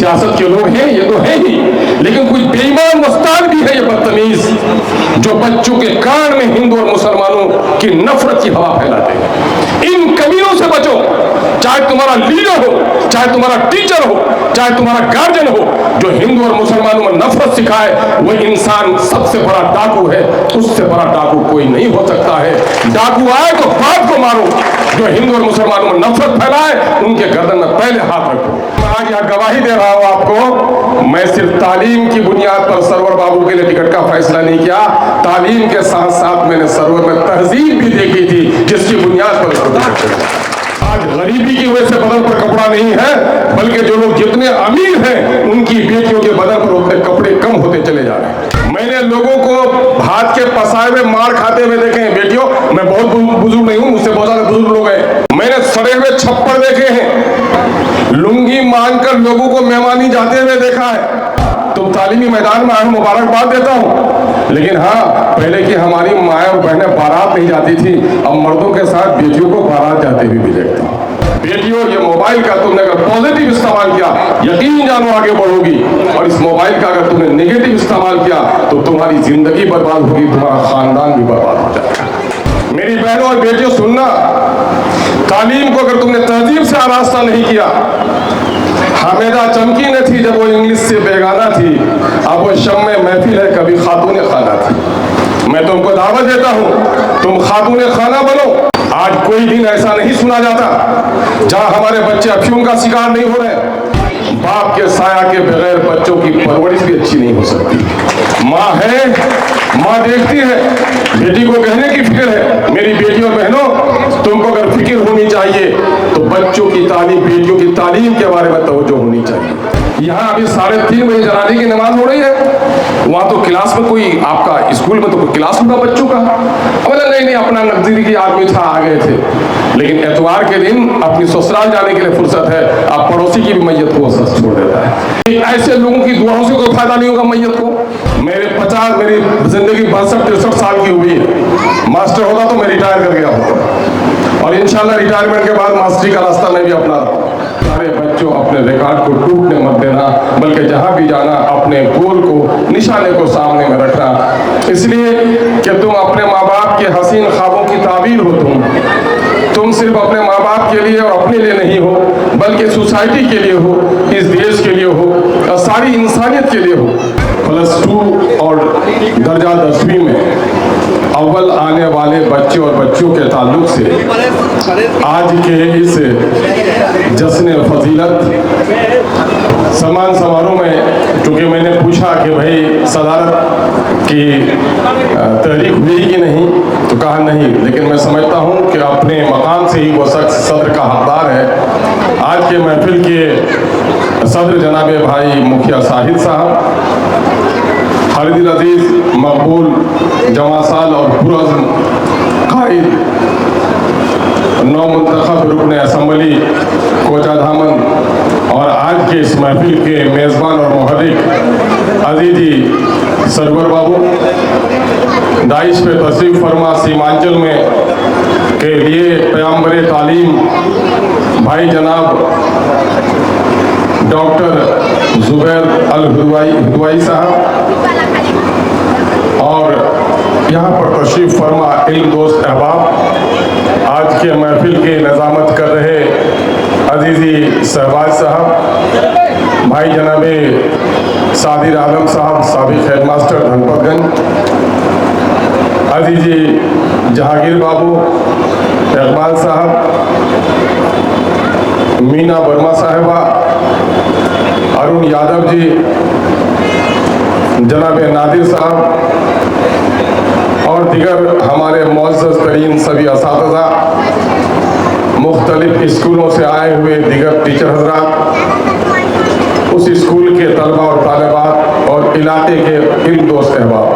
सियासत के लोग हैं, ये तो है ही, लेकिन कुछ बेईमान मुस्ताद भी है ये बदतमीज, जो बच्चों के कान में हिंदू और मुसलमानों की नफरत की हवा फैलाते हैं। इन कमीनों से बचो, चाहे तुम्हारा लीडर हो, चाहे तुम्हारा टीचर हो, चाहे तुम्हारा गार्जियन हो, जो हिंदू और मुसलमानों में नफरत सिखाए वो इंसान सबसे बड़ा डाकू है, उससे बड़ा डाकू कोई नहीं हो सकता है। डाकू आए तो बाप को मारो, जो हिंदू और मुसलमानों में नफरत फैलाए उनके गर्दन में पहले हाथ रखो। मैं आज यहाँ गवाही दे रहा हूँ आपको, मैं सिर्फ तालीम की बुनियाद पर सरवर बाबू के लिए टिकट का फैसला नहीं किया, तालीम के साथ साथ मैंने सरवर में तहजीब भी देखी थी जिसकी बुनियाद पर आज गरीबी की वजह से बदन पर कपड़ा नहीं है, बल्कि जो लोग जितने अमीर हैं उनकी बेटियों के बदन पर उतने कपड़े कम होते चले जा रहे हैं। मैंने लोगों को हाथ के पसाए में मार खाते हुए देखे हैं। बेटियों, मैं बहुत बुजुर्ग नहीं हूं, मुझसे बहुत ज्यादा बुजुर्ग लोग हैं। मैंने सड़े हुए छप्पर देखे हैं, लुंगी मांगकर लोगों को मेहमानी जाते हुए देखा है। तुम तालीमी मैदान में आए, मुबारकबाद देता हूँ, लेकिन हाँ, पहले की हमारी माएँ और बहनें बारात नहीं जाती थी, अब मर्दों के साथ बेटियों को बारात जाते हुए भी देखता हूँ। बेटियों, ये मोबाइल का तुमने अगर पॉजिटिव इस्तेमाल किया, यकीन जानो आगे बढ़ोगी, और इस मोबाइल का अगर तुमने नेगेटिव इस्तेमाल किया तो तुम्हारी जिंदगी बर्बाद होगी, तुम्हारा खानदान भी बर्बाद हो जाएगा। मेरी बहनों और बेटियों, सुनना, तालीम को अगर तुमने तहजीब से आरास्ता नहीं किया, हामिदा चमकी न थी जब वो इंग्लिश से बेगाना थी, अब वो शम में महफिल है कभी खातून खाना थी। मैं तुमको दावत देता हूँ, तुम खातून खाना बनो। आज कोई दिन ऐसा नहीं सुना जाता जहाँ हमारे बच्चे अफीम का शिकार नहीं हो रहे। बाप के साया के बगैर बच्चों की परवरिश भी अच्छी नहीं हो सकती। माँ है, माँ देखती है, बेटी को कहने की फिक्र है। मेरी बेटियों बहनों, तुमको अगर फिक्र होनी चाहिए तो बच्चों की तालीम, बेटियों की तालीम के बारे में तवज्जो होनी चाहिए। यहाँ अभी 3:30 बजे जनाजे की नमाज हो रही है, वहाँ तो क्लास में कोई, आपका स्कूल में तो कोई क्लास होगा बच्चों का? बोला नहीं, अपना नजदीकी आदमी था, आ गए थे। लेकिन एतवार के दिन अपनी ससुराल जाने के लिए फुर्सत है, अब पड़ोसी की भी मैयत को छोड़ देता है। ऐसे लोगों की दुआओं से कोई फायदा नहीं होगा मैयत को। मेरी जिंदगी 62-63 साल की हुई है। मास्टर होता तो मैं रिटायर कर गया होता, और इंशाल्लाह रिटायरमेंट के बाद मास्टरी का रास्ता मैं भी अपना रहा हूँ। सारे बच्चों, अपने रिकॉर्ड को टूटने मत देना, बल्कि जहाँ भी जाना अपने गोल को, निशाने को सामने में रखना, इसलिए कि तुम अपने माँ बाप के हसीन ख्वाबों की ताबीर हो। तुम सिर्फ अपने माँ बाप के लिए और अपने लिए नहीं हो, बल्कि सोसाइटी के लिए हो, इस देश के लिए हो, और सारी इंसानियत के लिए हो। +2 और दर्जा 10वीं में अव्वल आने वाले बच्चे और बच्चियों के ताल्लुक से आज के इस जश्न फजीलत सम्मान समारोह में, चूँकि मैंने पूछा कि भाई सदारत की तहरीक हुई कि नहीं, तो कहा नहीं, लेकिन मैं समझता हूँ कि अपने मकाम से ही वो शख्स सदर का हकदार है। आज के महफिल के सदर जनाबे भाई मुखिया साहिद साहब, खालिद अजीज, मकबूल, जवां साल और पुरअज़्म कायद, नौ मुंतखब रुकन असम्बली कोचा धामन, और आज के इस महफिल के मेज़बान और मुहर्रिक अजीजी सरवर बाबू, दाइश पे तशरीफ़ फरमा सीमांचल में के लिए पैगंबर तालीम भाई जनाब डॉक्टर जुबैर अल हुदवाई साहब, और यहाँ पर तशरीफ़ फरमा इल्म दोस्त अहबाब, आज के महफिल के नज़ामत कर रहे अजीज़ी शहबाज साहब, भाई जनाबे सादिर आलम साहब, साबिक़ हेडमास्टर धनपतगंज, अजीज़ी जहांगीर बाबू, इकबाल साहब, मीना वर्मा साहिबा, अरुण यादव जी, जनाब नादिर साहब, और दिगर हमारे मुअज़्ज़ज़ तरीन सभी असातिज़ा, मुख्तलिफ स्कूलों से आए हुए दिगर टीचर हज़रात, उस स्कूल के तलबा और तालिबात और इलाके के इल्म दोस्त अहबाब,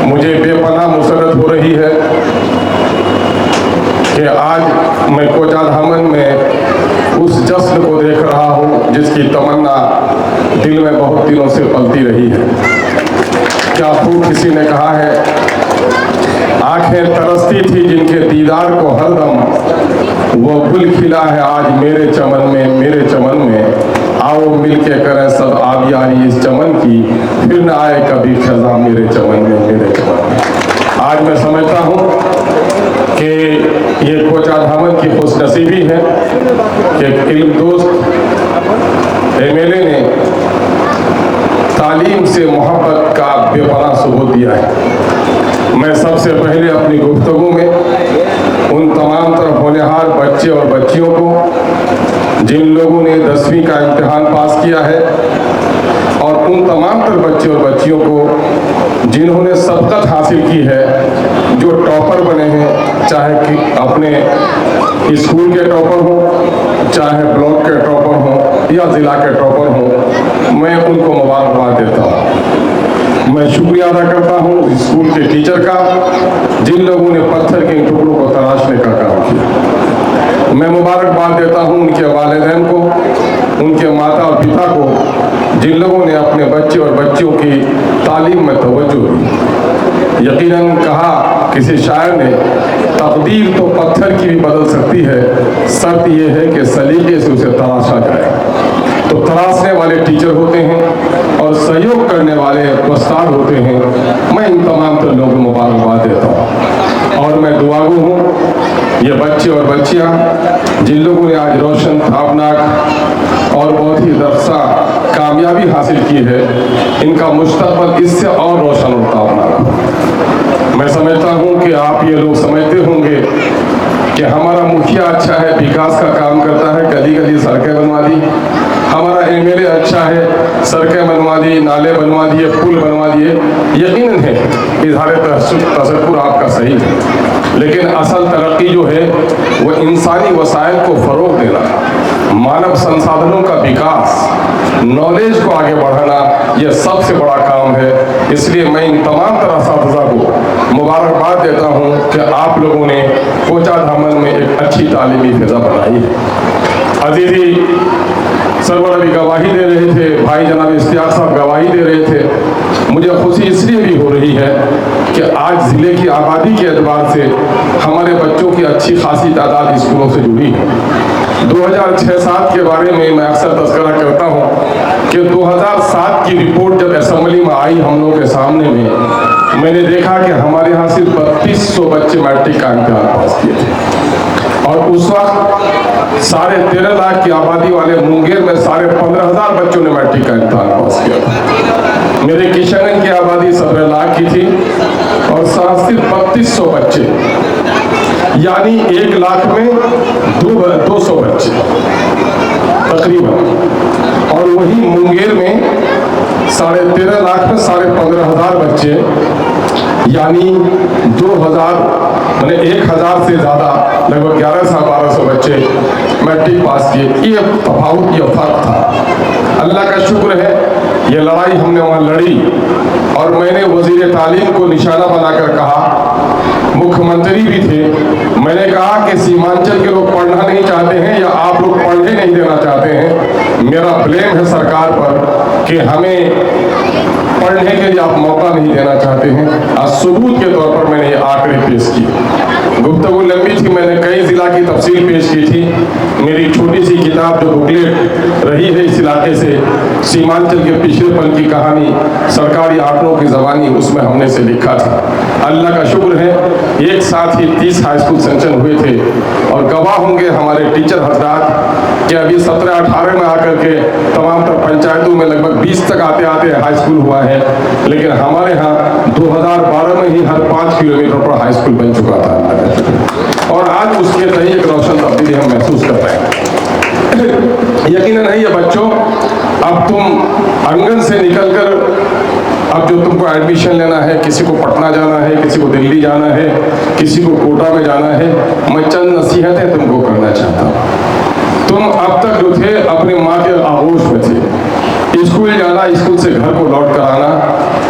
मुझे बेपनाह मुसरत हो रही है कि आज मैं कोचा धामन में उस जश्न को देख रहा हूँ जिसकी तमन्ना दिल में बहुत दिनों से पलती रही है। क्या खूब किसी ने कहा है, आंखें तरसती थी जिनके दीदार को हरदम, वो गुल खिला है आज मेरे चमन में, मेरे चमन में आओ मिलके करें सब आबियारी इस चमन की, फिर न आए कभी खजा मेरे चमन में, मेरे चमन में। आज मैं समझता हूँ कि ये कोचा धामन की खुशनसीबी है कि एक इल्म दोस्त MLA ने तालीम से मोहब्बत का बेपनाह सबूत दिया है। मैं सबसे पहले अपनी गुफ्तगू में उन तमाम तरफ होनहार बच्चे और बच्चियों को जिन लोगों ने 10वीं का इम्तिहान पास किया है और उन तमाम तर बच्चे और बच्चियों को जिन्होंने सबकत हासिल की है, जो टॉपर बने हैं, चाहे कि अपने स्कूल के टॉपर हों, चाहे ब्लॉक के टॉपर हों या ज़िला के टॉपर हों, मैं उनको मुबारकबाद देता हूँ। मैं शुक्रिया अदा करता हूँ स्कूल के टीचर का जिन लोगों ने पत्थर के इन टुकड़ों को तराशने का काम किया। मैं मुबारकबाद देता हूँ उनके वालिदैन को, उनके माता और पिता को जिन लोगों ने अपने बच्चे और बच्चियों की तालीम में तवज्जो दी। यकीनन कहा किसी शायर ने, तकदीर तो पत्थर की भी बदल सकती है, शर्त यह है कि सलीके से उसे तराशा जाए। तो तराशने वाले टीचर होते हैं और सहयोग करने वाले उस्ताद होते हैं। मैं इन तमाम तर लोगों को मुबारकबाद देता हूँ और मैं दुआगू हूँ ये बच्चे और बच्चियाँ जिन लोगों ने आज रोशन, भावनाक और बहुत ही दरसा कामयाबी हासिल की है, इनका मुस्तकबिल इससे और रोशन और ताबनाक। मैं समझता हूँ कि आप ये लोग समझते होंगे कि हमारा मुखिया अच्छा है, विकास का काम करता है, गली गली सड़कें बनवा दी। हमारा MLA अच्छा है, सड़कें बनवा दी, नाले बनवा दिए, पुल बनवा दिए। यकीनन है इज़हार तशक्कुर आपका सही है, लेकिन असल तरक्की जो है वो इंसानी वसाइल को फ़रोग़ देना, मानव संसाधनों का विकास, नॉलेज को आगे बढ़ाना, यह सबसे बड़ा काम है। इसलिए मैं इन तमाम तरह असातिज़ा को मुबारकबाद देता हूँ कि आप लोगों ने कोचा धामन में एक अच्छी तालीमी फ़िज़ा बनाई है। अजीज़ी सरवर अभी गवाही दे रहे थे, भाई जनाब इश्तियाक साहब गवाही दे रहे थे। मुझे खुशी इसलिए भी हो रही है कि आज ज़िले की आबादी के एतबार से हमारे बच्चों की अच्छी खासी तादाद स्कूलों से जुड़ी है। 2006-07 के बारे में मैं अक्सर तज़किरा करता हूँ कि 2007 की रिपोर्ट जब असेंबली में आई हम लोगों के सामने में, मैंने देखा कि हमारे यहाँ सिर्फ 3200 बच्चे मैट्रिक का इम्तिहान पास किए थे और उस वक्त 13.5 लाख की आबादी वाले मुंगेर में 15,500 बच्चों ने मैट्रिक का इम्तिहान पास किया था। मेरे किशनगंज की आबादी 17 लाख की थी और सिर्फ 3200 बच्चे, यानी 1 लाख में 200 बच्चे तकरीबन। और वही मुंगेर में 13.5 लाख में 15,500 बच्चे, यानी 2000 मैंने 1000 से ज़्यादा, लगभग 1100-1200 बच्चे मैट्रिक पास किए। ये तफावत, ये फ़र्क था। अल्लाह का शुक्र है ये लड़ाई हमने वहाँ लड़ी और मैंने वज़ीर तालीम को निशाना बनाकर कहा, मुख्यमंत्री भी थे, मैंने कहा कि सीमांचल के लोग पढ़ना नहीं चाहते हैं या आप लोग पढ़ने नहीं देना चाहते हैं। मेरा ब्लेम है सरकार पर कि हमें पढ़ने के लिए आप मौका नहीं देना चाहते हैं। आज सबूत के तौर पर मैंने ये आंकड़े पेश किए। गुफ्तगू लंबी थी, मैंने कई ज़िला की तफसील पेश की थी। मेरी छोटी सी किताब जो बुकलेट रही है इस इलाके से, सीमांचल के पिछड़ेपन की कहानी सरकारी आंकड़ों की ज़बानी, उसमें हमने से लिखा था। अल्लाह का शुक्र है एक साथ ही 30 हाई स्कूल सेंक्शन हुए थे और गवाह होंगे हमारे टीचर हजरात कि अभी 17-18 में आकर के तमाम तर पंचायतों में लगभग 20 तक आते आते हाई स्कूल हुआ है, लेकिन हमारे यहाँ 2012 में ही हर 5 किलोमीटर पर हाई स्कूल बन चुका था और आज उसके तहत एक रोशन तब्दीली हम महसूस कर रहे हैं। यकीनन है ये बच्चों, अब तुम आंगन से निकलकर अब जो तुमको एडमिशन लेना है, किसी को पटना जाना है, किसी को दिल्ली जाना है, किसी को कोटा में जाना है, मैं चंद नसीहतें तुमको करना चाहता हूँ। तुम अब तक जो थे अपनी माँ के आगोश में थे, स्कूल जाना, स्कूल से घर को लौट कर आना,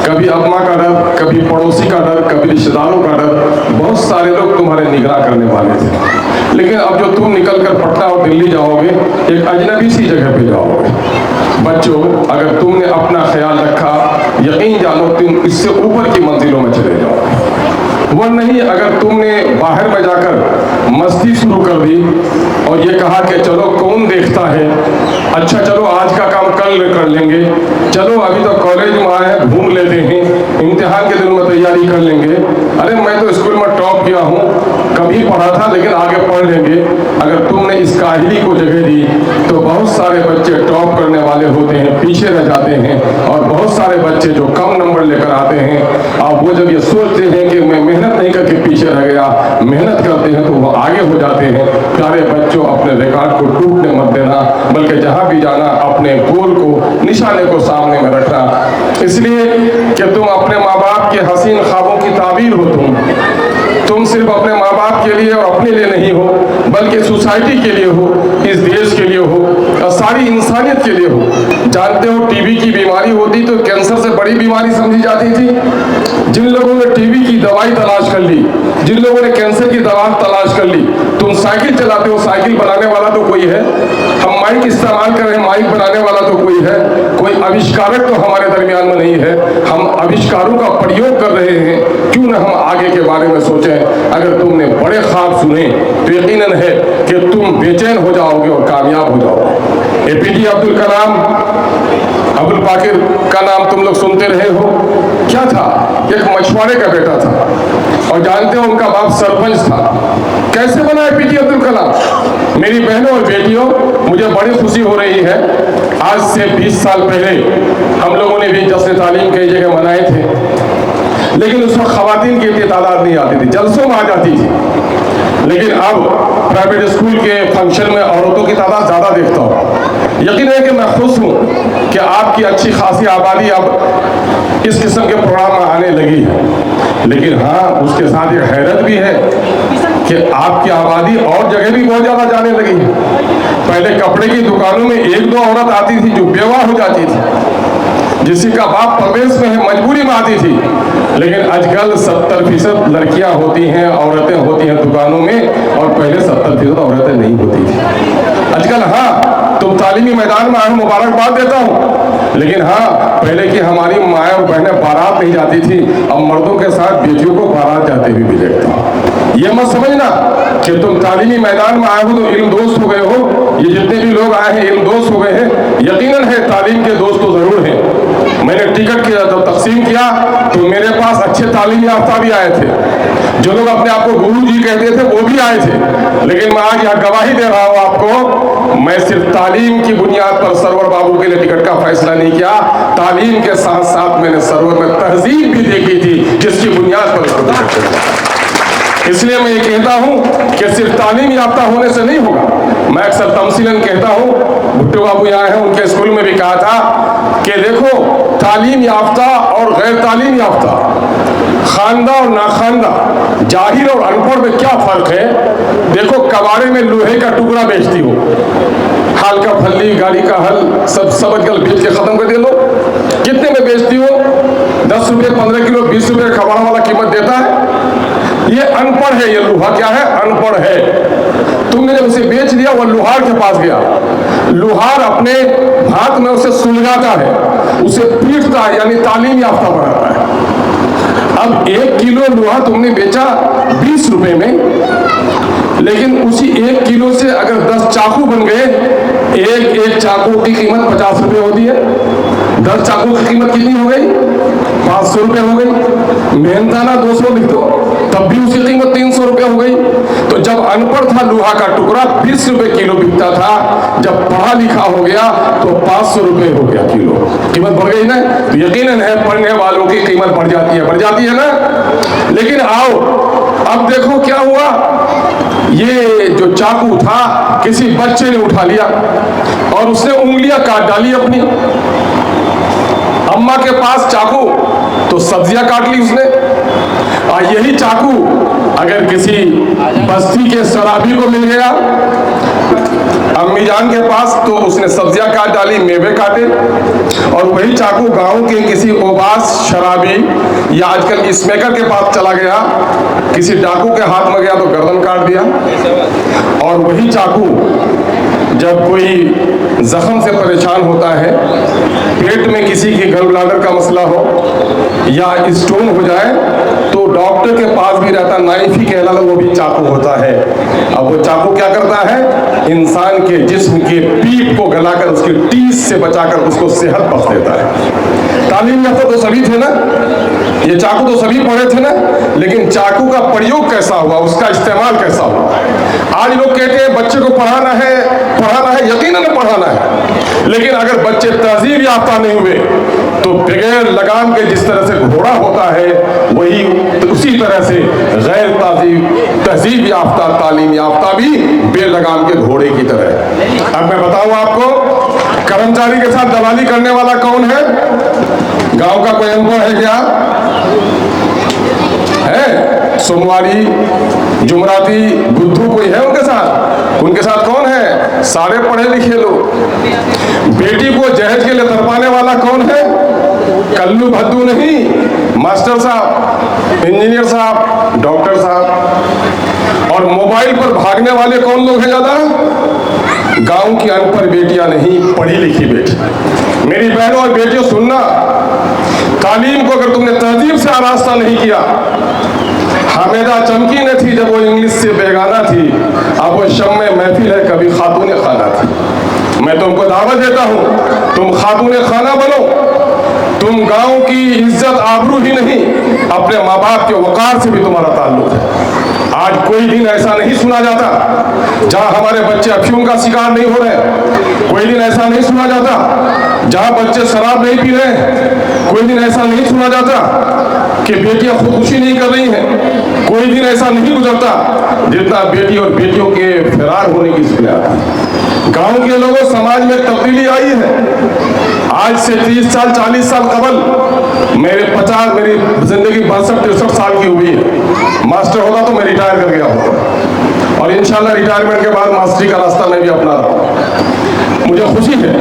कभी अम्मा का डर, कभी पड़ोसी का डर, कभी रिश्तेदारों का डर, बहुत सारे लोग तुम्हारे निगरान करने वाले थे। लेकिन अब जो तुम निकल कर पटना और दिल्ली जाओगे, एक अजनबी सी जगह पे जाओगे। बच्चों, अगर तुमने अपना ख्याल रखा, यकीन जानो तुम इससे ऊपर की मंजिलों में चले जाओगे। वह गड़बड़ नहीं अगर तुमने बाहर में जाकर मस्ती शुरू कर दी और ये कहा कि चलो कौन देखता है, अच्छा चलो आज का काम कल कर लेंगे, चलो अभी तो कॉलेज में आए हैं घूम लेते हैं, इम्तिहान के दिन में तैयारी कर लेंगे, अरे मैं तो स्कूल में टॉप किया हूँ, कभी पढ़ा था लेकिन आगे पढ़ लेंगे। अगर तुमने इस काहिली को जगह दी तो बहुत सारे बच्चे टॉप करने वाले होते हैं पीछे रह जाते हैं, और बहुत सारे बच्चे जो कम नंबर लेकर आते हैं, अब वो जब ये सोचते हैं कि मैं मेहनत नहीं करके पीछे रह गया, मेहनत करते हैं तो वो आगे हो जाते हैं। प्यारे बच्चों, अपने रिकॉर्ड को टूटने मत देना, बल्कि जहाँ भी जाना अपने गोल को, निशाने को सामने में रखना, इसलिए कि तुम अपने माँ बाप के हसीन ख्वाबों की ताबीर हो। तुम सिर्फ अपने माँ बाप के लिए और अपने लिए नहीं हो, बल्कि सोसाइटी के लिए हो, इस देश के लिए हो और सारी इंसानियत के लिए हो। जानते हो टीबी की बीमारी होती तो कैंसर से बड़ी बीमारी समझी जाती थी। जिन लोगों ने टीबी की दवाई तलाश कर ली, जिन लोगों ने कैंसर की दवा तलाश कर ली, तुम साइकिल चलाते हो, साइकिल बनाने वाला तो कोई है, हम माइक इस्तेमाल कर रहे हैं, माइक बनाने वाला तो कोई है, कोई आविष्कारक तो हमारे दरमियान में नहीं है। हम आविष्कारों का प्रयोग कर रहे हैं, क्यों न हम आगे के बारे में सोचें। अगर तुमने बड़े ख्वाब सुने तो यकीनन है कि तुम बेचैन हो जाओगे और कामयाब हो जाओगे। एपीजे अब्दुल कलाम, अबुल पाकिर का नाम तुम लोग सुनते रहे हो, क्या था? एक मछुआरे का बेटा था, और जानते हो उनका बाप सरपंच था। कैसे बना एपीजे अब्दुल कलाम? मेरी बहनों और बेटियों, मुझे बड़ी खुशी हो रही है, आज से 20 साल पहले हम लोगों ने भी जश्न तालीम कई जगह मनाए थे, लेकिन उस वक्त खवातीन की इतनी तादाद नहीं आती थी, जलसों में आ जाती थी। लेकिन अब प्राइवेट स्कूल के फंक्शन में औरतों की तादाद ज़्यादा देखता हूँ। यकीन है कि मैं खुश हूँ कि आपकी अच्छी खासी आबादी अब इस किस्म के प्रोग्राम में आने लगी है। लेकिन हाँ, उसके साथ एक हैरत भी है कि आपकी आबादी और जगह भी बहुत ज़्यादा जाने लगी है। पहले कपड़े की दुकानों में 1-2 औरत आती थी जो बेवा हो जाती थी, जिसी का बाप प्रदेश में है, मजबूरी में आती थी। लेकिन आजकल 70% लड़कियां होती हैं, औरतें होती हैं दुकानों में, और पहले 70% औरतें नहीं होती थी। आजकल हाँ, तुम तालीमी मैदान में आए, मुबारकबाद देता हूँ, लेकिन हाँ, पहले की हमारी माएँ और बहनें बारात नहीं जाती थी, अब मर्दों के साथ बेटियों को बारात जाते हुए भी देखता हूँ। ये मत समझना कि तुम तालीमी मैदान में आए हो तो इल्म दोस्त हो गए हो। ये जितने भी लोग आए हैं इल्म दोस्त हो गए हैं, यकीनन है तालीम के दोस्त तो जरूर हैं। मैंने टिकट किया, जब तकसीम किया तो मेरे पास अच्छे तालीम याफ्ता भी आए थे, जो लोग अपने आप को गुरु जी कहते थे वो भी आए थे। लेकिन मैं आज यहाँ गवाही दे रहा हूँ आपको, मैं सिर्फ तालीम की बुनियाद पर सरवर बाबू के लिए टिकट का फैसला नहीं किया, तालीम के साथ साथ मैंने सरवर में तहजीब भी देखी थी, जिसकी बुनियाद पर। इसलिए मैं ये कहता हूँ कि सिर्फ तालीम याफ्ता होने से नहीं होगा। मैं अक्सर तमसीलन कहता हूँ, भुट्टो बाबू यहाँ हैं, उनके स्कूल में भी कहा था कि देखो तालीम याफ्ता और गैर तालीम याफ्ता, खानदा और नाखानदा, जाहिर और अनपढ़ में क्या फर्क है। देखो कबाड़े में लोहे का टुकड़ा बेचती हो, हाल का फल्ली, गाड़ी का हल सब आजकल बेच के खत्म कर दे लो, कितने में बेचती हो? 10 रुपये 15 किलो 20 रुपये कबाड़ा वाला कीमत देता है। ये अनपढ़ है, ये लोहा क्या है? अनपढ़ है। तुमने जब उसे बेच दिया, वो लोहार के पास गया, लोहार अपने हाथ में उसे सुलगाता है, उसे पीटता है, यानी तालीम याफ्ता बनाता है। अब 1 किलो लोहा तुमने बेचा 20 रुपए में, लेकिन उसी 1 किलो से अगर 10 चाकू बन गए, एक चाकू की कीमत 50 रुपये होती है। 10 चाकू की कीमत कितनी हो गई? 500 रुपये हो गई। मेहनताना 200 लिख दो, तब भी उसकी कीमत 300 रुपये हो गई। तो जब अनपढ़ था लोहा का टुकड़ा 20 रुपये किलो बिकता था, जब पढ़ा लिखा हो गया तो 500 रुपये हो गया किलो। कीमत बढ़ गई ना? तो यकीनन है पढ़ने वालों की कीमत बढ़ जाती है ना। लेकिन आओ अब देखो क्या हुआ, ये जो चाकू था किसी बच्चे ने उठा लिया और उसने उंगलियां काट डाली अपनी। अम्मा के पास चाकू तो सब्जियां काट ली उसने, और यही चाकू अगर किसी बस्ती के शराबी को मिल गया अम्मी जान के पास, तो उसने सब्जियां काट डाली, मेवे काटे। और वही चाकू गांव के किसी ओबास शराबी या आजकल स्मोकर के पास चला गया, किसी डाकू के हाथ में गया तो गर्दन काट दिया। और वही चाकू जब कोई जख्म से परेशान होता है, पेट में में किसी की गल ब्लाडर का मसला हो या स्टोन हो जाए तो डॉक्टर के पास भी रहता नाइफ ही कहला, वो भी चाकू होता है। अब वो चाकू क्या करता है, इंसान के जिस्म के पीठ को गलाकर उसके टीस से बचाकर उसको सेहत बख्श देता है। तालीम याफ्ता तो सभी थे ना, ये चाकू तो सभी पढ़े थे ना, लेकिन चाकू का प्रयोग कैसा हुआ, उसका इस्तेमाल कैसा हुआ। आज लोग कहते हैं बच्चे को पढ़ाना है, यकीनन पढ़ाना है, लेकिन अगर बच्चे तहजीब याफ्ता नहीं हुए तो बगैर लगाम के जिस तरह से घोड़ा होता है वही उसी तरह से गैर तहजीब याफ्ता तालीम याफ्ता भी बेलगाम के घोड़े की तरह। अब मैं बताऊं आपको, कर्मचारी के साथ दलाली करने वाला कौन है? गांव का कोई अनुभव है क्या? है सोमवारी, जुमराती, बुद्धू कोई है उनके साथ? उनके साथ कौन है? सारे पढ़े लिखे लोग। बेटी को जहेज के लिए तरपाने वाला कौन है? कल्लू भद्दू नहीं, मास्टर साहब, इंजीनियर साहब, डॉक्टर साहब। और मोबाइल पर भागने वाले कौन लोग हैं ज्यादा? गांव की अनपढ़ बेटियां नहीं, पढ़ी लिखी बेटी। मेरी बहनों और बेटियों सुनना, तालीम को अगर तुमने तहजीब से आरास्ता नहीं किया, हामिदा चमकी न थी जब वो इंग्लिश से बेगाना थी, अब वो शम में महफिल है कभी खातून खाना थी। मैं तुमको दावत देता हूँ, तुम खातून खाना बनो। तुम गांव की इज्जत आबरू ही नहीं, अपने माँ बाप के वकार से भी तुम्हारा ताल्लुक है। आज कोई दिन ऐसा नहीं सुना जाता जहां हमारे बच्चे अफीम का शिकार नहीं हो रहे। कोई दिन ऐसा नहीं सुना जाता जहां बच्चे शराब नहीं पी रहे। कोई दिन ऐसा नहीं सुना जाता कि बेटियां खुदकुशी नहीं कर रही हैं। कोई दिन ऐसा नहीं गुजरता जितना बेटी और बेटियों के फरार होने की सूचना आती है। गांव के लोगों, समाज में तब्दीली आई है। आज से 30 साल 40 साल कबल मेरी जिंदगी 62-63 साल की हुई है। मास्टर होता तो मैं रिटायर कर गया होता, और इंशाल्लाह रिटायरमेंट के बाद मास्टरी का रास्ता मैं भी अपना रहा हूँ। मुझे खुशी है,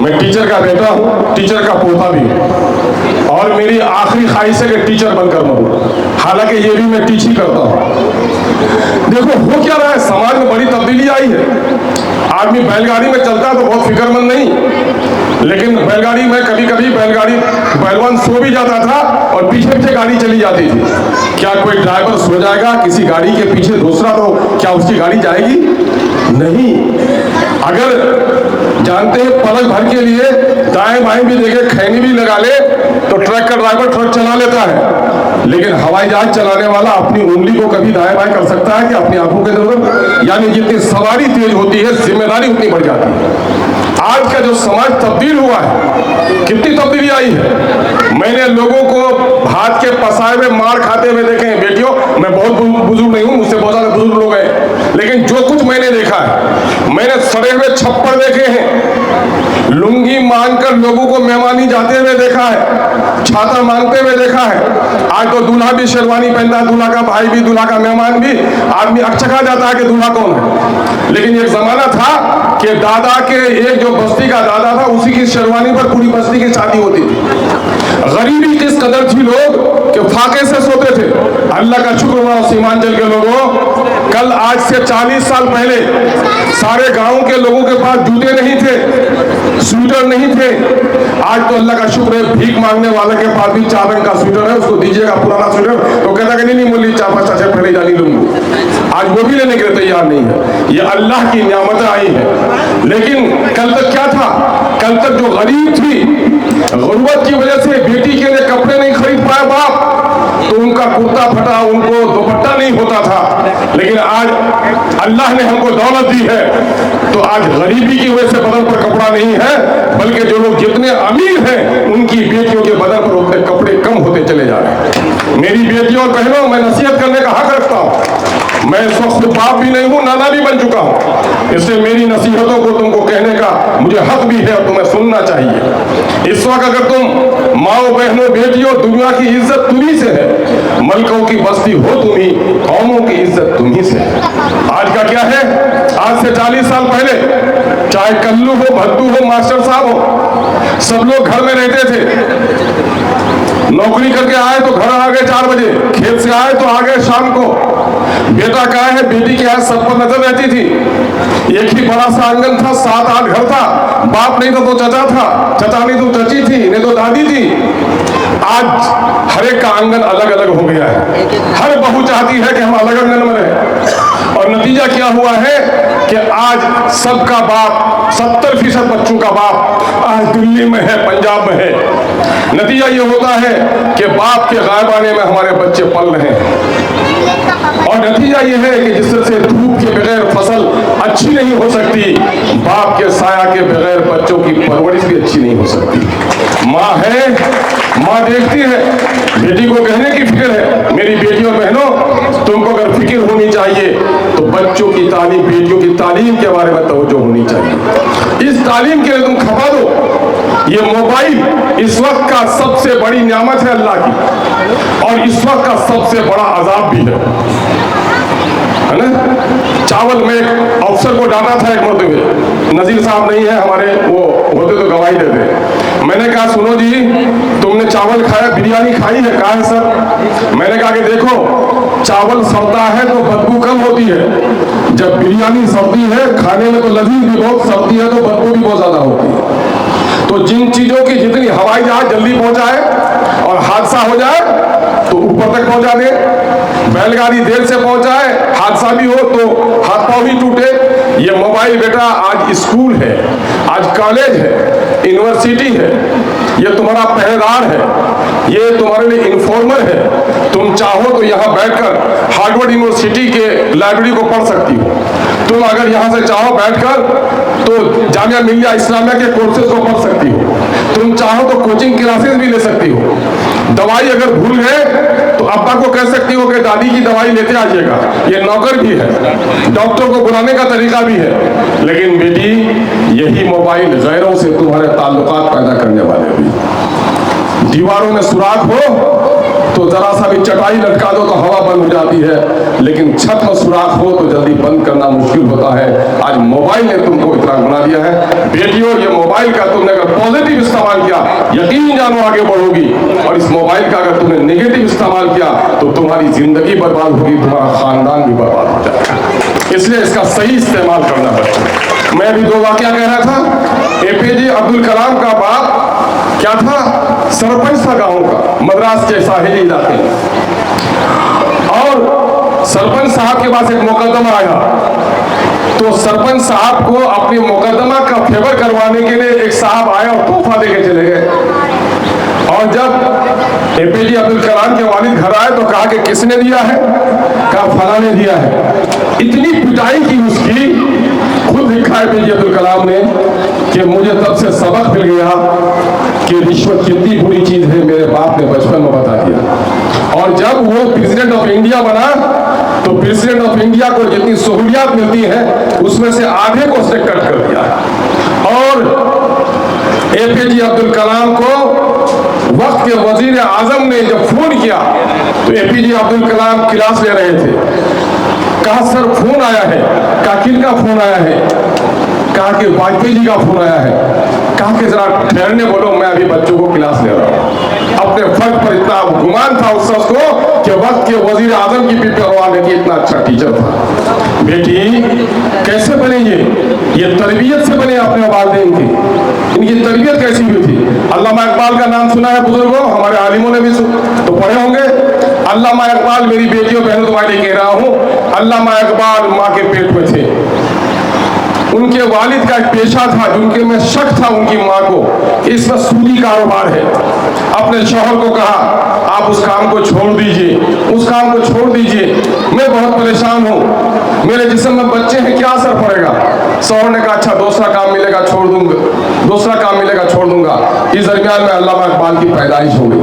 मैं टीचर का बेटा हूँ, टीचर का पोता भी हूँ, और मेरी आखिरी ख्वाहिश है कि टीचर बनकर मरूं। हालांकि ये भी मैं टीच ही करता हूँ। देखो हो क्या रहा है, समाज में बड़ी तब्दीली आई है। आदमी बैलगाड़ी में चलता तो बहुत फिक्रमंद नहीं, लेकिन बैलगाड़ी में कभी कभी पहलवान सो भी जाता था और पीछे पीछे गाड़ी चली जाती थी। क्या कोई ड्राइवर सो जाएगा किसी गाड़ी के पीछे दूसरा, तो क्या उसकी गाड़ी जाएगी? नहीं। अगर जानते हैं पलक भर के लिए दाएं बाएं भी देखे, खैनी भी लगा ले तो ट्रक का ड्राइवर ट्रक चला लेता है, लेकिन हवाई जहाज चलाने वाला अपनी उंगली को कभी दाएं बाएं कर सकता है कि अपनी आंखों के जरूरत? यानी जितनी सवारी तेज होती है जिम्मेदारी उतनी बढ़ जाती है। आज का जो समाज तब्दील हुआ है, कितनी तब्दीली आई है। मैंने लोगों को हाथ के पसाए में मार खाते हुए देखे हैं। बेटियों, मैं बहुत बुजुर्ग नहीं हूं, मुझसे बहुत ज्यादा बुजुर्ग लोग हैं, लेकिन जो कुछ मैंने देखा है, मैंने सड़े हुए छप्पर देखे हैं, लुंगी मांगकर लोगों को मेहमानी जाते हुए देखा है, छाता मांगते हुए देखा है। आज तो दूल्हा भी शेरवानी पहनता है, दूल्हा का भाई भी, दूल्हा का मेहमान भी। आदमी अकचका जाता है कि दूल्हा कौन है। लेकिन एक जमाना था कि दादा के, एक जो बस्ती का दादा था, उसी की शेरवानी पर पूरी बस्ती की शादी होती थी। गरीबी किस कदर थी लोग कि फाके से सोते थे। अल्लाह का शुक्र हुआ सीमांचल के लोगों, कल आज से 40 साल पहले सारे गांव के लोगों के पास जूते नहीं थे, स्वेटर नहीं थे। आज तो अल्लाह का शुक्र है, भीख मांगने वाले के पास भी 4 रंग का स्वेटर है, उसको दीजिएगा पुराना स्वेटर तो कहता कि नहीं मुल्ली 4-5 अच्छे पहले जानी लूंगी। आज वो भी लेने के लिए तैयार नहीं है। ये अल्लाह की नियामतें आई है। लेकिन कल तक क्या था? कल तक जो गरीब थी, गुर्बत की वजह से बेटी के लिए कपड़े नहीं खरीद पाए बाप, तो उनका कुर्ता फटा, उनको दुपट्टा नहीं होता था। लेकिन आज अल्लाह ने हमको दौलत दी है, तो आज गरीबी की वजह से बदन पर कपड़ा नहीं है, बल्कि जो लोग जितने अमीर हैं उनकी बेटियों के बदन पर उतने कपड़े कम होते चले जा रहे हैं। मेरी बेटियों और बहनों, मैं नसीहत करने का हक रखता हूँ। मैं इस वक्त बाप भी नहीं हूँ, नाना भी बन चुका हूँ, इसलिए मेरी नसीहतों को तुमको कहने का मुझे हक भी है और तुम्हें सुनना चाहिए। इस वक्त अगर तुम माओ बहनों बेटियों, दुनिया की इज्जत तुम्ही से है, मलकों की बस्ती हो तुम्ही, कौमों की इज्जत तुम्ही से है। आज का क्या है? आज से 40 साल पहले चाहे कल्लू हो, भद्दू हो, मास्टर साहब हो, सब लोग घर में रहते थे। नौकरी करके आए तो घर आ गए 4 बजे, खेत से आए तो आ गए शाम को। बेटा क्या है, बेटी क्या है, सब पर नजर रहती थी। एक ही बड़ा सा आंगन था, 7-8 घर था। बाप नहीं तो चाचा था, चाचा नहीं तो चाची थी, नहीं तो दादी थी। आज हर एक का आंगन अलग अलग हो गया है। हर बहू चाहती है कि हम अलग आंगन में रहें, और नतीजा क्या हुआ है कि आज सबका बाप, 70% बच्चों का बाप आज दिल्ली में है, पंजाब में है। नतीजा ये होता है कि बाप के गायब आने में हमारे बच्चे पल रहे हैं, और नतीजा ये है कि जिस तरह से धूप के बगैर फसल अच्छी नहीं हो सकती, बाप के साया के बगैर बच्चों की परवरिश भी अच्छी नहीं हो सकती। माँ है, माँ देखती है, बेटी को कहने की फिक्र है। मेरी बेटियों बहनों, तुमको अगर फिक्र होनी चाहिए तो बच्चों की तालीम, बेटियों की तालीम के बारे में तवज्जो होनी चाहिए। इस तालीम के लिए तुम खपा दो। ये मोबाइल इस वक्त का सबसे बड़ी नियामत है अल्लाह की, और इस वक्त का सबसे बड़ा अजाब भी है ना। चावल में एक अफसर को डांटा था एक मरतबे, नजीर साहब नहीं है हमारे, वो होते तो गवाही देते। मैंने कहा सुनो जी, तुमने चावल खाया, बिरयानी खाई है? कहा है सर। मैंने कहा कि देखो, चावल सड़ता है तो बदबू कम होती है, जब बिरयानी सड़ती है खाने में तो लजीज भी बहुत, सड़ती है तो बदबू भी बहुत ज्यादा होती है। तो जिन चीजों की जितनी हवाई जहाज जल्दी पहुंचाए और हादसा हो जाए तो ऊपर तक पहुंचा दे, बैलगाड़ी देर से पहुंचाए, हादसा भी हो तो हाथ पांव भी टूटे। ये मोबाइल बेटा आज स्कूल है, आज कॉलेज है, यूनिवर्सिटी है, ये तुम्हारा पहरेदार है, ये तुम्हारे लिए इन्फॉर्मर है। तुम चाहो तो यहाँ बैठकर हार्वर्ड यूनिवर्सिटी के लाइब्रेरी को पढ़ सकती हो। तुम अगर यहाँ से चाहो बैठकर तो जामिया मिलिया इस्लामिया के कोर्सेज को पढ़ सकती हो। तुम चाहो तो कोचिंग क्लासेस भी ले सकती हो। दवाई अगर भूल गए तो अब्बा को कह सकती हो कि दादी की दवाई लेते आइएगा, ये नौकर भी है, डॉक्टर को बुलाने का तरीका भी है। लेकिन बेटी, यही मोबाइल गैरों से तुम्हारे ताल्लुकात पैदा करने वाले भी। दीवारों में सुराख हो तो जरा सा भी चटाई लटका दो तो हवा बंद हो जाती है, लेकिन छत में सुराख हो तो जल्दी बंद करना मुश्किल होता है। आज मोबाइल ने तुमको इतना बना दिया है। बेटियों, ये मोबाइल का तुमने अगर पॉजिटिव इस्तेमाल किया, यकीन जानो आगे बढ़ोगी, और इस मोबाइल का अगर तुमने नेगेटिव इस्तेमाल किया तो तुम्हारी जिंदगी बर्बाद होगी, तुम्हारा खानदान भी बर्बाद हो जाएगा। इसलिए इसका सही इस्तेमाल करना बच्चों। मैं भी 2 वाकया कह रहा था। एपीजे अब्दुल कलाम का बाप क्या था, सरपंच था गांव का, मद्रास के साहिली इलाके में, और सरपंच साहब के पास एक मुकदमा आया, तो सरपंच साहब को अपने मुकदमा का फेवर करवाने के लिए एक साहब आया और तोहफा देके चले गए। और जब एपीजे अब्दुल कलाम के वालिद घर आए तो कहा कि किसने दिया है? कहा फला ने दिया है। इतनी पिटाई की उसकी, खुद लिखा है एपीजे अब्दुल कलाम ने कि मुझे तब से सबक मिल गया कि रिश्वत कितनी बुरी चीज है, मेरे बाप ने बचपन में बता दिया। और जब वो प्रेसिडेंट ऑफ इंडिया बना तो प्रेसिडेंट ऑफ इंडिया को जितनी सहूलियात मिलती है उसमें से आधे को उसने कट कर दिया। और एपीजे अब्दुल कलाम को वक्त के वजीर आजम ने जब फोन किया तो एपीजे अब्दुल कलाम क्लास ले रहे थे। कहा सर फोन आया है। कहा किन का फोन आया है? कहा कि वाजपेयी जी का फोन आया है। कहा कि जरा ठहरने बोलो, मैं अभी बच्चों को क्लास ले रहा हूँ। अपने फर्ज पर इतना गुमान था उस शख्स को कि वक्त के वजीर आजम की भी परवाह नहीं की, इतना अच्छा टीचर था। बेटी कैसे बने ये तरबियत से बने अपने वालिदैन की। इनकी तरबियत कैसी हुई थी? अल्लामा इकबाल का नाम सुना है बुजुर्गों, हमारे आलिमों ने भी तो पढ़े होंगे। अल्लामा इकबाल, मेरी बेटियों बहनों तुम्हारे लिए कह रहा हूँ, अल्लामा इकबाल माँ के पेट में थे। उनके वालिद का एक पेशा था जिनके में शक था उनकी माँ को कि इसमें सूदी कारोबार है। अपने शौहर को कहा आप उस काम को छोड़ दीजिए, उस काम को छोड़ दीजिए, मैं बहुत परेशान हूँ, मेरे जिस्म में बच्चे हैं, क्या असर पड़ेगा? शौहर ने कहा अच्छा दूसरा काम मिलेगा छोड़ दूंगा, दूसरा काम मिलेगा छोड़ दूंगा। इस दरमियान में अल्लामा इकबाल की पैदाइश हो गई।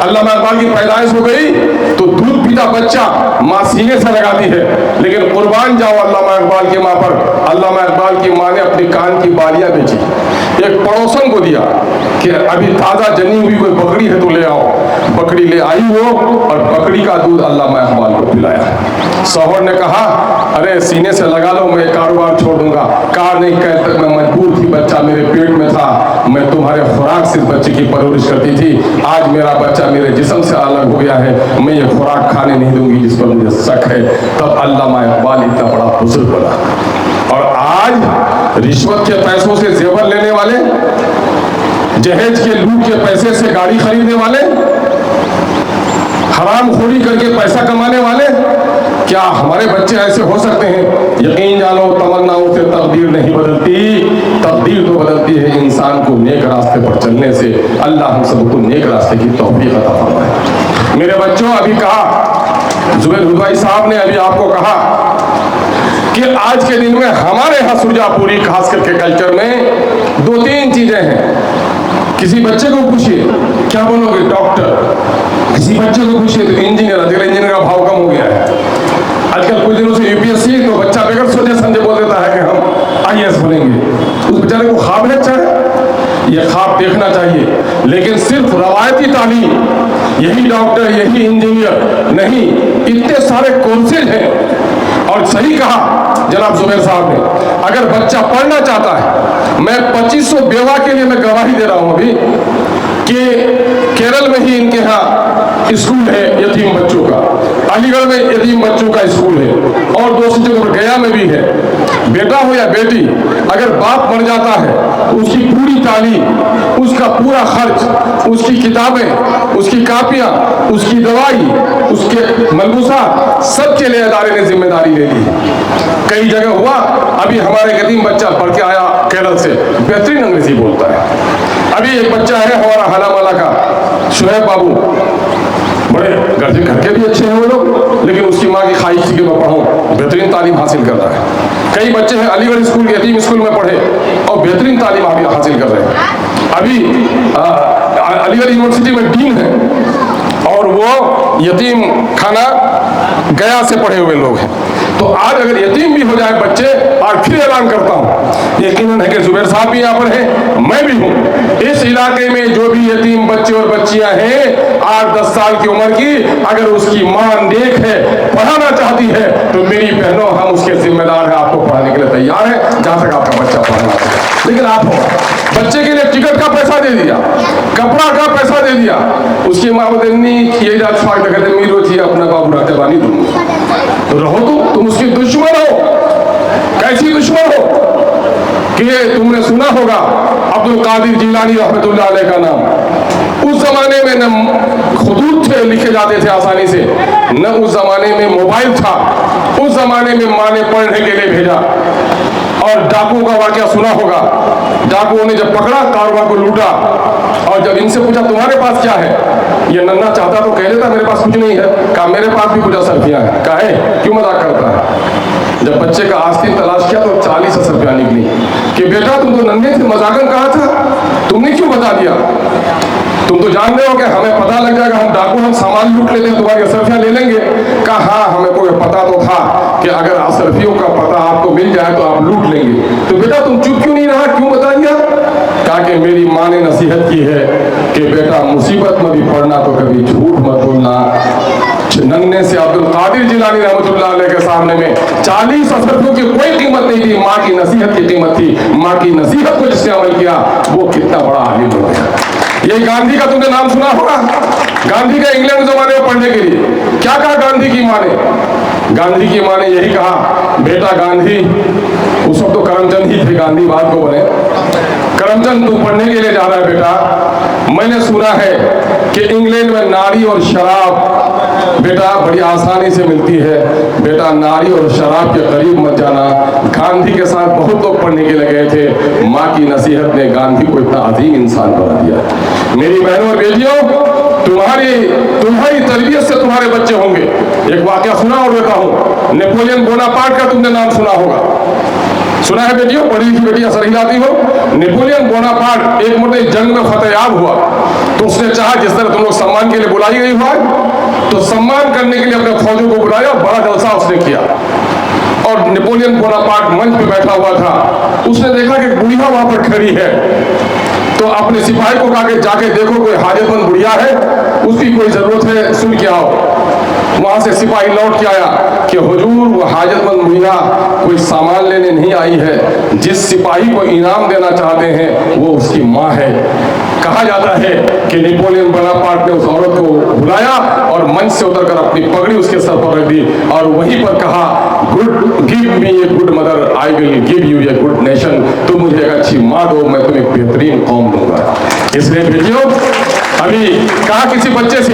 अल्लामा इकबाल की पैदाइश हो गई तो दूध पीता बच्चा माँ सीने से लगाती है, लेकिन कुर्बान जाओ अल्लामा इकबाल की माँ पर। अल्लामा इकबाल की माँ ने अपनी कान की बालियां बेची, एक पड़ोसन को दिया कि अभी ताज़ा जनी हुई कोई बकरी है तो ले आओ। बकरी ले आई वो, और बकरी का दूध अल्लामा इकबाल को पिलाया। शौहर ने कहा अरे सीने से लगा लो, मैं कारोबार छोड़ दूंगा। कहा नहीं, कहते मैं मजबूर थी, बच्चा मेरे पेट में था, मैं तुम्हारे खुराक से बच्चे की परवरिश करती थी। आज मेरा बच्चा मेरे जिस्म से अलग हो गया है, मैं ये खुराक खाने नहीं दूंगी जिस पर मुझे शक है। तब अल्लामा इकबाल इतना बड़ा बुजुर्ग बना। और आज रिश्वत के पैसों से जेवर लेने वाले, जहेज के लूट के पैसे से गाड़ी खरीदने वाले, हरामखोरी करके पैसा कमाने वाले, क्या हमारे बच्चे ऐसे हो सकते हैं? यकीन जानो, तमन्नाओं से तकदीर नहीं बदलती, तकदीर तो बदलती है इंसान को नेक रास्ते पर चलने से। अल्लाह हम सबको नेक रास्ते की तौफीक अता फरमाए। मेरे बच्चों, अभी कहा जुबैर हुदवाई साहब ने, अभी आपको कहा कि आज के दिन में हमारे यहाँ सुरजापुरी खास करके कल्चर में 2-3 चीजें हैं। किसी बच्चे को पूछिए क्या बोलोगे? डॉक्टर। किसी बच्चे को पूछिए तो इंजीनियर। आजकल इंजीनियर का भाव कम हो गया है। आजकल कुछ दिनों से यूपीएससी, तो बच्चा बगैर सोचे समझे बोल देता है कि हम आईएएस बनेंगे। उस बेचारे को ख्वाब है, अच्छा है, ये ख्वाब देखना चाहिए। लेकिन सिर्फ रवायती तालीम, यही डॉक्टर, यही इंजीनियर नहीं, इतने सारे कोर्सेज हैं। और सही कहा जनाब जुबैर साहब ने, अगर बच्चा पढ़ना चाहता है, मैं 2500 बेवा के लिए मैं गवाही दे रहा हूं अभी कि केरल में ही इनके यहाँ स्कूल है यतीम बच्चों का, अलीगढ़ में यतीम बच्चों का स्कूल है, और 2 जगह पर गया में भी है। बेटा हो या बेटी, अगर बाप मर जाता है तो उसकी पूरी तालीम, उसका पूरा खर्च, उसकी किताबें, उसकी कापियां, उसकी दवाई, उसके मलबूसा, सबके लिए अदारे ने जिम्मेदारी ले ली। कई जगह हुआ, अभी हमारे यतीम बच्चा पढ़ के आया केरल से, बेहतरीन अंग्रेजी बोलता है। अभी एक बच्चा है हमारा हलामाला का, शुएब बाबू, बड़े घर के भी अच्छे हैं वो लोग, लेकिन उसकी माँ की ख्वाहिश थी कि मैं पढ़ूं, बेहतरीन तालीम हासिल कर रहा है। कई बच्चे हैं अलीगढ़ स्कूल के यतीम स्कूल में पढ़े और बेहतरीन तालीम हासिल कर रहे हैं। अभी अलीगढ़ यूनिवर्सिटी में डीन है, और वो यतीम खाना गया से पढ़े हुए लोग हैं। तो आज अगर यतीम भी हो जाए बच्चे, और फिर ऐलान करता हूँ, यकीनन है कि जुबैर साहब भी यहाँ पर हैं, मैं भी हूँ, इस इलाके में जो भी यतीम बच्चे और बच्चियां हैं 8-10 साल की उम्र की, अगर उसकी मां नेक है, पढ़ाना चाहती है, तो मेरी बहनों हम उसके जिम्मेदार हैं, आपको पढ़ाने के लिए तैयार है जहां तक आपका बच्चा पढ़ना चाहिए। लेकिन आप बच्चे के लिए टिकट का पैसा दे दिया, कपड़ा का पैसा दे दिया, उसकी माँ ये कहते मीरो थी अपना बाबू रहते बानी तो रहो, तुम उसकी दुश्मन हो। कैसी दुश्मन हो कि तुमने सुना होगा अब्दुल कादिर जिलानी रहमतुल्लाह अलैह का नाम। उस जमाने में न खुतूत थे लिखे जाते थे आसानी से, न उस जमाने में मोबाइल था। उस जमाने में माँ ने पढ़ने के लिए भेजा, और डाकुओं का वाकया सुना होगा। डाकुओं ने जब पकड़ा, कारवां को लूटा, और जब इनसे पूछा तुम्हारे पास क्या है, ये नन्ना चाहता तो कह देता मेरे पास कुछ नहीं है, कहा मेरे पास भी कुछ असरफियां हैं। कहा है क्यों मजाक करता है? जब बच्चे का आस्तीन तलाश किया तो 40 असरफियां निकली कि बेटा तुम तो नन्हे से मजाकन कहा था, तुमने क्यों बता दिया? तुम तो जान रहे हो कि हमें पता लग जाएगा, हम डाकू हम सामान लूट लेते हैं, तुम्हारी असरफियां ले लेंगे। कहा हाँ, हमें को पता तो था कि अगर असरफियों का पता आपको मिल जाए तो आप लूट लेंगे। तो बेटा तुम चुप क्यों नहीं रहा, क्यों बता दिया? कहा कि मेरी माँ ने नसीहत की है कि बेटा मुसीबत में भी पढ़ना तो कभी झूठ मत बोलना। नन्हे से अब्दुल कादिर जिलानी रहमतुल्लाह अलैह के सामने में 40 असरफियों की कोई कीमत नहीं थी, माँ की नसीहत की कीमत थी। माँ की नसीहत को जिसने अमल किया वो कितना बड़ा आलिम हो गया। ये गांधी का तुमने नाम सुना होगा, गांधी का इंग्लैंड जमाने में पढ़ने के लिए क्या कहा गांधी की माँ ने? गांधी की माँ ने यही कहा, बेटा गांधी, उस वक्त तो करमचंद ही थे, गांधी बाद को बने। करमचंद तू पढ़ने के लिए जा रहा है बेटा, मैंने सुना है कि इंग्लैंड में नारी और शराब बेटा बड़ी आसानी से मिलती है, बेटा नारी और शराब के करीब मत जाना। गांधी के साथ बहुत लोग पढ़ने के लिए गए थे, माँ की नसीहत ने गांधी को इतना अजीम इंसान बना दिया। मेरी बहनों और बेटियों, तुम्हारी तरबियत से तुम्हारे बच्चे होंगे। एक वाकया सुना और देता हूँ, नेपोलियन बोनापार्ट का तुमने नाम सुना होगा, सुना है बेटियों, पढ़ी लिखी बेटियां सर हिलाती हो। नेपोलियन बोनापार्ट एक मोटे जंग में फतेहयाब हुआ, तो उसने चाहा जिस तरह तुम लोग सम्मान के लिए बुलाई गई हुआ, तो सम्मान करने के लिए अपने फौजों को बुलाया, बड़ा जलसा उसने किया, और नेपोलियन बोनापार्ट मंच पे बैठा हुआ था, उसने देखा कि बुढ़िया वहां पर खड़ी है, तो अपने सिपाही को कहा कि जाके देखो कोई हाजतमंद बुढ़िया है, उसकी कोई जरूरत है, सुन के आओ। वहां से सिपाही लौट के आया कि हुजूर वो हाजतमंद बुढ़िया कोई सामान लेने नहीं आई है, जिस सिपाही को इनाम देना चाहते हैं वो उसकी माँ है। कहा जाता है कि नेपोलियन बोनापार्ट ने उस औरत को बुलाया और मंच से उतरकर अपनी पगड़ी उसके सर पर रख दी और वहीं पर कहा, good give me a good mother, I will give U a good nation. तुम मुझे एक अच्छी माँ दो, मैं तुम्हें एक बेहतरीन कौम दूंगा। इसलिए बेटियों, अभी कहा किसी बच्चे से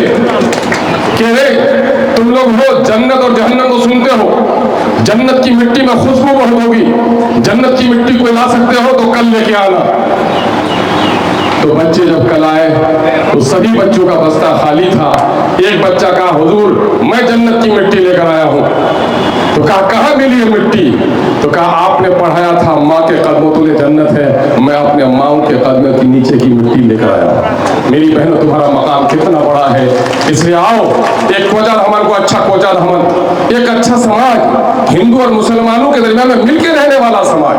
कि रे तुम लोग हो जन्नत और जहन्नम तो सुनते हो, जन्नत की मिट्टी में खुशबू बहुत होगी, जन्नत की मिट्टी कोई ला सकते हो तो कल लेके आना। तो बच्चे जब कल आए तो सभी बच्चों का बस्ता खाली था। एक बच्चा कहा, हुजूर मैं जन्नत की मिट्टी लेकर आया हूं। तो कहा, कहाँ मिली है मिट्टी? तो कहा, आपने पढ़ाया था माँ के कदमों तुले जन्नत है, मैं अपने माँ के कदमों के नीचे की मिट्टी लेकर आया। मेरी बहनों, तुम्हारा मकाम कितना बड़ा है, इसलिए आओ एक कोचा हमन को अच्छा कोचा हमन, एक अच्छा समाज, हिंदू और मुसलमानों के दरमियान में मिलकर रहने वाला समाज।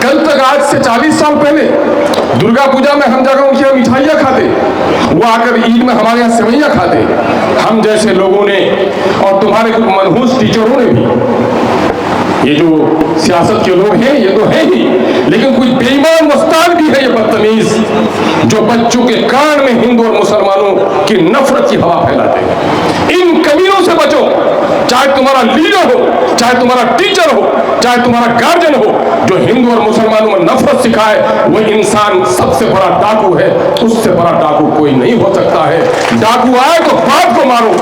कल तक, आज से 40 साल पहले दुर्गा पूजा में हम जगहों की मिठाइयाँ खाते, वो आकर ईद में हमारे यहाँ सेवैयाँ खाते, हम जैसे लोगों ने और तुम्हारे कुछ मनहूस टीचरों ने भी। ये जो सियासत के लोग हैं ये तो है ही, लेकिन कुछ बेईमान मुस्ताद भी है ये बदतमीज, जो बच्चों के कान में हिंदू और मुसलमानों की नफरत की हवा फैलाते हैं। इन कमीनों से बचो, चाहे तुम्हारा लीडर हो, चाहे तुम्हारा टीचर हो, चाहे तुम्हारा गार्जियन हो, जो हिंदू और मुसलमानों में नफरत सिखाए वो इंसान सबसे बड़ा डाकू है, उससे बड़ा डाकू कोई नहीं हो सकता है। डाकू आए तो बाप को मारो,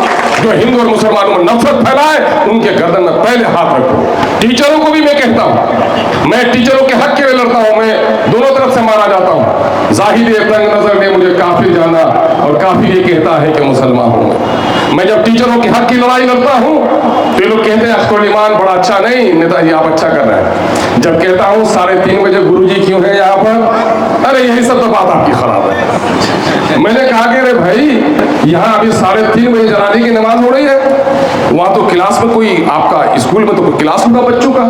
जो हिंदू और मुसलमानों में नफरत फैलाए उनके गर्दन में पहले हाथ रखो। टीचरों को भी मैं कहता हूं, मैं टीचरों के हक के लिए लड़ता हूं, मैं दोनों तरफ से मारा जाता हूं। जाहिर तंग नजर ने मुझे काफिर जाना और काफिर ये कहता है कि मुसलमान हूं। मैं जब टीचरों के हक की लड़ाई लड़ता हूं तो लोग कहते हैं अख्तर ईमान बड़ा अच्छा नहीं, नेताजी आप अच्छा कर रहे हैं। जब कहता हूं 3:30 बजे गुरुजी क्यों है यहाँ पर, अरे यही सब तो बात आपकी खराब है। मैंने कहा कि अरे भाई यहाँ अभी 3:30 बजे जनाजे की नमाज हो रही है, वहां तो क्लास में कोई आपका स्कूल में तो कोई क्लास होगा बच्चों का?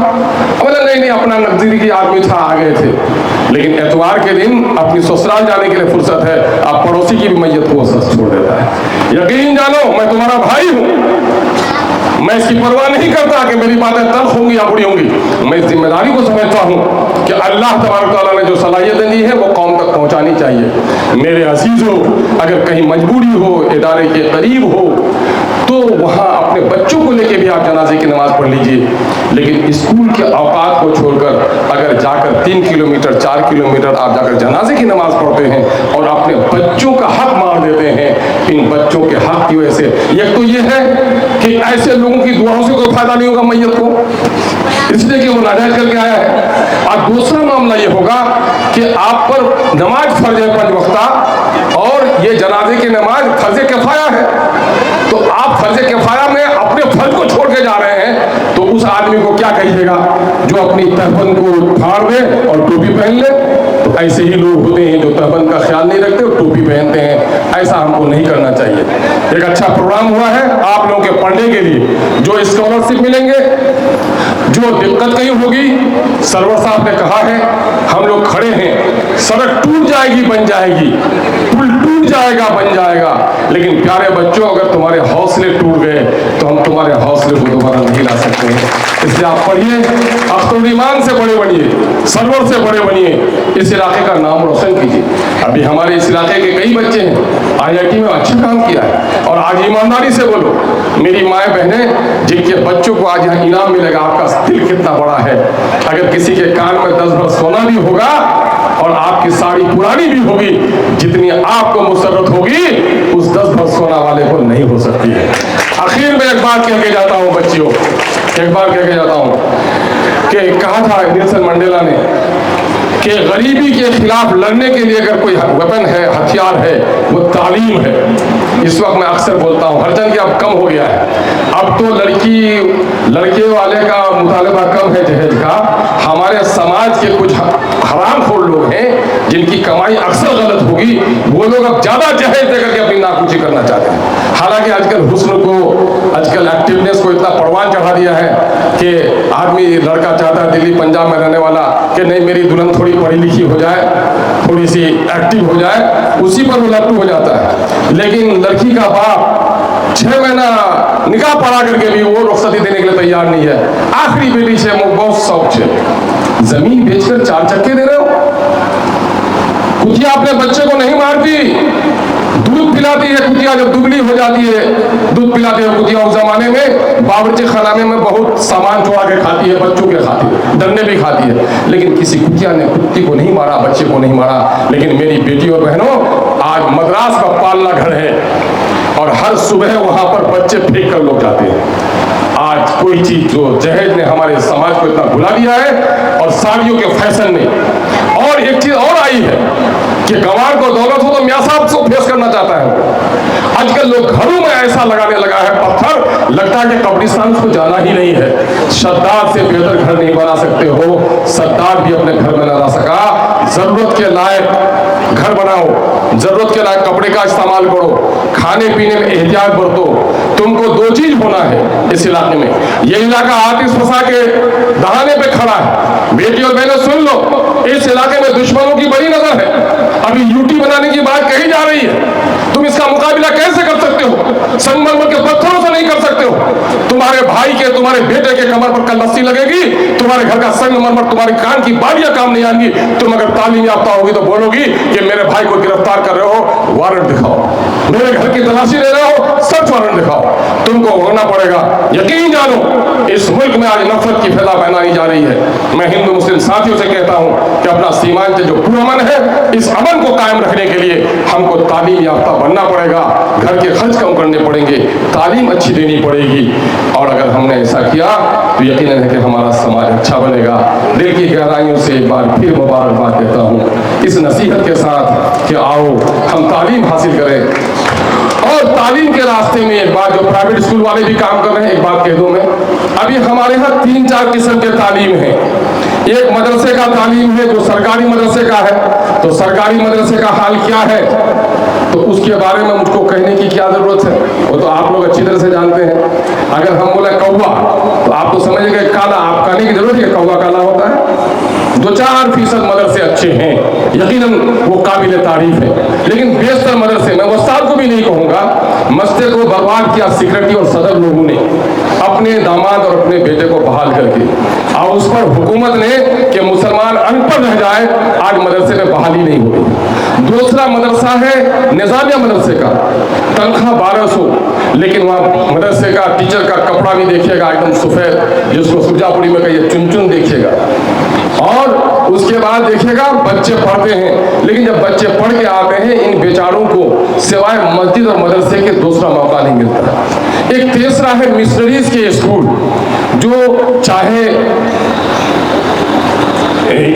बोले नहीं, अपना नजदीकी आदमी था आ गए थे, लेकिन एतवार के दिन अपनी ससुराल जाने के लिए फुर्सत है, आप पड़ोसी की भी मैयत को छोड़ देता है। यकीन जानो मैं तुम्हारा भाई हूं, मैं इसकी परवाह नहीं करता कि मेरी बातें तल्ख होंगी या बुरी होंगी। मैं इस जिम्मेदारी को समझता हूं कि अल्लाह तबारक तआला ने जो सलाहियतें दी है वो कौम तक पहुंचानी चाहिए। मेरे अजीजों, अगर कहीं मजबूरी हो, इदारे के करीब हो, तो वहाँ अपने बच्चों को लेके भी आप जनाजे की नमाज पढ़ लीजिए, लेकिन स्कूल के औकात को छोड़कर अगर जाकर 3 किलोमीटर 4 किलोमीटर आप जाकर जनाजे की नमाज पढ़ते हैं और अपने बच्चों का हक मार देते हैं, इन बच्चों के हक की वजह से एक तो ये है कि ऐसे लोगों की दुआओं से कोई फायदा नहीं होगा मैयत को, इसलिए कि वो नाजायज करके आया है। और दूसरा मामला ये होगा कि आप पर नमाज फर्ज है 5 वक्ता और ये जनाजे की नमाज फर्ज किफाया है, तो आप फर्ज किफाया में अपने फर्ज को छोड़ के जा रहे हैं, तो उस आदमी को क्या कहिएगा जो अपनी तहबंद को फाड़ दे और टोपी पहन ले? तो ऐसे ही लोग होते हैं जो तहबंद का ख्याल नहीं रखते और टोपी पहनते हैं। ऐसा हमको नहीं करना चाहिए। एक अच्छा प्रोग्राम हुआ है आप लोगों के पढ़ने के लिए, जो स्कॉलरशिप मिलेंगे, जो दिक्कत कहीं होगी, सरवर साहब ने कहा है हम लोग खड़े हैं, सड़क टूट जाएगी बन जाएगी, पुल टूट जाएगा बन जाएगा, लेकिन प्यारे बच्चों अगर तुम्हारे हौसले टूट गए तो हम तुम्हारे हौसले को दोबारा नहीं ला सकते हैं। इसलिए आप पढ़िए, अख्तर ईमान से बड़े बनिए, सरवर से बड़े बनिए, इस इलाके का नाम रोशन कीजिए। अभी हमारे इस इलाके के कई बच्चे हैं IIT में अच्छा काम किया है, और आज ईमानदारी से बोलो मेरी माएँ बहनें जिनके बच्चों को आज यहाँ इनाम मिलेगा, आपका दिल कितना बड़ा है। अगर किसी के कान में 10 भर सोना भी होगा और आपकी साड़ी पुरानी भी होगी, जितनी आपको मुसर्रत होगी उस 10 भर सोना वाले को नहीं हो सकती है। आखिर में एक बात कह के जाता हूँ बच्चियों, एक बात कह के जाता हूँ कि कहा था नेल्सन मंडेला ने कि गरीबी के खिलाफ लड़ने के लिए अगर कोई वेपन है, हथियार है, वो तालीम है। इस वक्त मैं अक्सर बोलता हूँ, हर जन की अब कम हो गया है, अब तो लड़के वाले का मुतालबा कम है जहेज का। हमारे समाज के कुछ हरामखोर लोग हैं जिनकी कमाई अक्सर गलत होगी, वो लोग अब ज्यादा जहेज देकर के अपनी नाकूची करना चाहते हैं। हालांकि आजकल हुस्न को, आजकल एक्टिवनेस को इतना परवान चढ़ा दिया है कि आदमी, लड़का चाहता है दिल्ली पंजाब में रहने वाला कि नहीं मेरी दुल्हन थोड़ी पढ़ी लिखी हो जाए, थोड़ी सी एक्टिव हो जाए, उसी पर वो लट्टू हो जाता है। लेकिन लड़की का बाप 6 महीना निकाह पढ़ा करके भी वो रुखसती देने के लिए तैयार नहीं है। आखिरी बेटी से वो बहुत शौक है, जमीन बेचकर 4 चक्के दे रहे हो। कुतिया अपने बच्चे को नहीं मारती, दूध पिलाती है कुतिया, जब दुबली हो जाती है दूध पिलाती है कुतिया। उस जमाने में बावर्ची खाने में बहुत सामान चुरा के खाती है, बच्चों के खाती है, डंडे भी खाती है। लेकिन किसी कुतिया ने कुत्ती को नहीं मारा, बच्चे को नहीं मारा। लेकिन मेरी बेटी और बहनों, आज मद्रास का पालना घर है और हर सुबह वहां पर बच्चे फेंक कर लोग जाते हैं। आज कोई चीज जो जहेज ने हमारे समाज को इतना भुला दिया है, और साड़ियों के फैशन ने। और एक चीज और आई है कि गंवार को दौलत हो तो मियां साहब को फेस करना चाहता है। आजकल लोग घरों में ऐसा लगाने लगा है पत्थर, लगता है कि कब्रिस्तान को जाना ही नहीं है। सद्दार से बेहतर घर नहीं बना सकते हो, सद्दार भी अपने घर में न रह सका। जरूरत के लायक घर बनाओ, जरूरत के लायक कपड़े का इस्तेमाल करो, खाने पीने में एहतियात बरतो। तुमको 2 चीज होना है इस इलाके में। ये इलाका आतिश फसा के दहाने पे खड़ा है। बेटी और बहनों सुन लो, इस इलाके में दुश्मनों की बड़ी नजर है। अभी यूटी बनाने की बात कही जा रही है, तुम इसका मुकाबला कैसे कर सकते हो? संगमरमर के पत्थरों से नहीं कर सकते हो। तुम्हारे भाई के, तुम्हारे बेटे के कमर पर कल रस्सी लगेगी, तुम्हारे घर का संगमरमर, तुम्हारे कान की बालियां काम नहीं आएंगी। तुम अगर तालीम याफ्ता होगी तो बोलोगी कि मेरे भाई को गिरफ्तार कर रहे हो, वारंट दिखाओ। मेरे घर की तलाशी ले रहे हो, सर्च वारंट दिखाओ। तुमको होना पड़ेगा। यकीन जानो, इस मुल्क में आज नफरत की फैला फैलाई जा रही है। मैं हिंदू मुस्लिम साथियों से कहता हूं कि अपना सीमांचल जो पुरअमन है, इस अमन को कायम रखने के लिए हमको तालीम याफ्ता बनना पड़ेगा, घर के खर्च कम करने पड़ेंगे, तालीम अच्छी देनी पड़ेगी। और अगर हमने ऐसा किया तो यकीनन है कि हमारा समाज अच्छा बनेगा। दिल की गहराइयों से एक बार फिर मुबारकबाद देता हूँ इस नसीहत के साथ कि आओ हम तालीम हासिल करें। और तालीम के रास्ते में एक बात, जो प्राइवेट स्कूल वाले भी काम कर रहे हैं, एक बात कह दूं मैं, अभी हमारे यहाँ 3-4 किस्म के तालीम है। एक मदरसे का तालीम है जो सरकारी मदरसे का है। तो सरकारी मदरसे का हाल क्या है, तो उसके बारे में मुझको कहने की क्या जरूरत है, वो तो आप लोग अच्छी तरह से जानते हैं। अगर हम बोले कौवा, तो आप तो समझेंगे काला, आप कहने की जरूरत है कौवा काला होता है। 2-4% मदरसे अच्छे हैं, यकीनन वो काबिल तारीफ है। लेकिन बेशतर मदरसे, मैं वस्ताद को भी नहीं कहूँगा, मस्ते को बर्बाद किया सेक्रेटरी और सदर लोगों ने अपने दामाद और अपने बेटे को बहाल करके। और उस पर हुकूमत ने कि मुसलमान अनपढ़ रह जाए, आज मदरसे में बहाली नहीं हो रही। दूसरा मदरसा है निजामिया मदरसे का, तनख्वाह 1200, लेकिन वहाँ मदरसे का टीचर का कपड़ा भी देखिएगा एकदम सफ़ेद, जिसको सुरजापुरी में कहिए चुन देखिएगा। और उसके बाद देखिएगा बच्चे पढ़ते हैं, लेकिन जब बच्चे पढ़ के आते हैं, इन बेचारों को सिवाय मस्जिद और मदरसे के दूसरा मौका नहीं मिलता। एक तीसरा है मिशनरीज के स्कूल, जो चाहे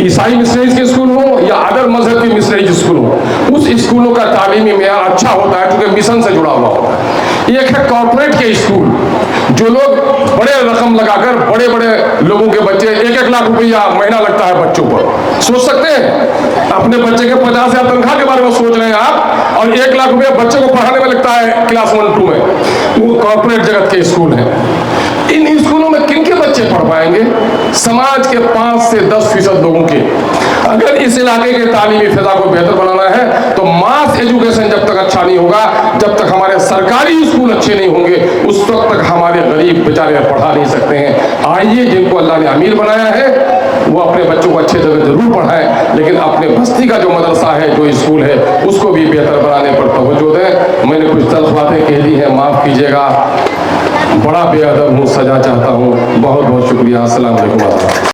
ईसाई मिशनरीज के स्कूल हो या अदर मजहब के मिशनरीज स्कूल हो, उस स्कूलों का तालीमी मेयार अच्छा होता है क्योंकि मिशन से जुड़ा हुआ होता है। एक है कॉर्पोरेट के स्कूल, जो लोग बड़े रकम लगाकर बड़े बड़े लोगों के बच्चे 1-1 लाख रुपया महीना लगता है बच्चों पर। सोच सकते हैं अपने बच्चे के 50,000 तनख्वाह के बारे में सोच रहे हैं आप, और 1 लाख रुपया बच्चे को पढ़ाने में लगता है क्लास 1-2 में। वो कॉर्पोरेट जगत के स्कूल हैं। इन स्कूलों में किन के बच्चे पढ़ पाएंगे? समाज के 5 से 10% लोगों के। अगर इस इलाके के तालीमी फिजा को बेहतर बनाना है तो मास एजुकेशन जब तक अच्छा नहीं होगा, जब तक हमारे सरकारी स्कूल अच्छे नहीं होंगे, उस वक्त तक हमारे गरीब बेचारे पढ़ा नहीं सकते हैं। आइए, जिनको अल्लाह ने अमीर बनाया है वो अपने बच्चों को अच्छे जगह जरूर पढ़ाएं, लेकिन अपने बस्ती का जो मदरसा है, जो स्कूल है, उसको भी बेहतर बनाने पर तवज्जो दें। मैंने कुछ तल्ख बातें कह दी हैं, माफ़ कीजिएगा, बड़ा बेअदब हूँ, सजा चाहता हूँ। बहुत बहुत शुक्रिया। अस्सलाम वालेकुम।